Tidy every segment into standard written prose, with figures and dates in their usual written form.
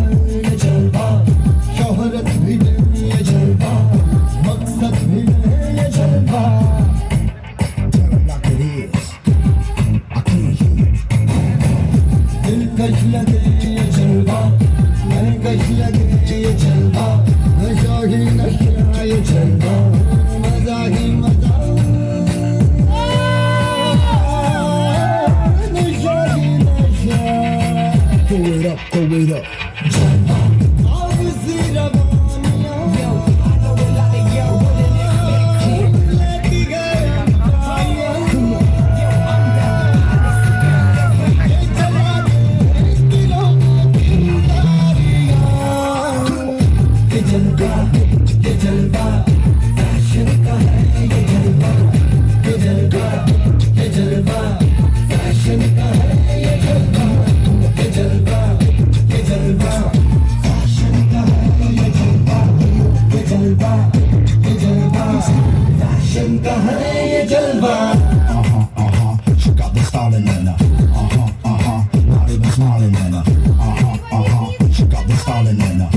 है ये जलवा, शोहरत भी नहीं ये जलवा, मकसद भी नहीं ये जलवा. Tell 'em like it is. I can't hear. दिलकश लगे ये जलवा, महकश लगे ये जलवा, नशा ही नशा ये जलवा, मजा ही मजा, नशा ही नशा. Throw it up, throw it up. जलवा आग सी रवानियां, लेती गए आइयां. ये जला दे दिलों में चिंगारियां. ये जलवा फैशन का है ये जलवा, ये जलवा फैशन का है ये जलवा, ये जलवा फैशन का है ये जलवा, ये जलवा फैशन का है ये जलवा. She got the style in her. Not even smiling in her. She got the style in her.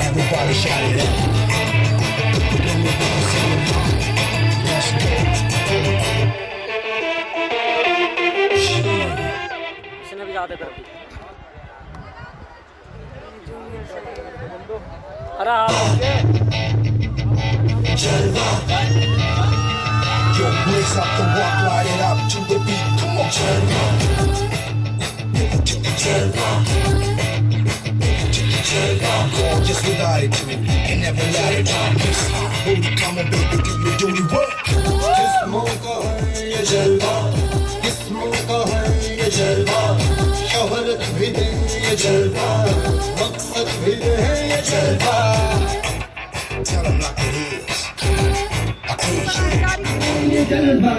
Everybody shout it out. इसने भी ज्यादा कर दी. अरे Yo, blaze up the walk, light it up to the beat. Come on, Jalva. Gorgeous with attitude, and never lie to this. Booty, come on, baby, do your dirty work. Kiss mocha hai ye jalwa, kiss mocha hai ye jalwa. शोहरत भी दे ये जलवा, मकसद भी दे ये जलवा. Tell 'em like it is. I can't hear. ये जलवा.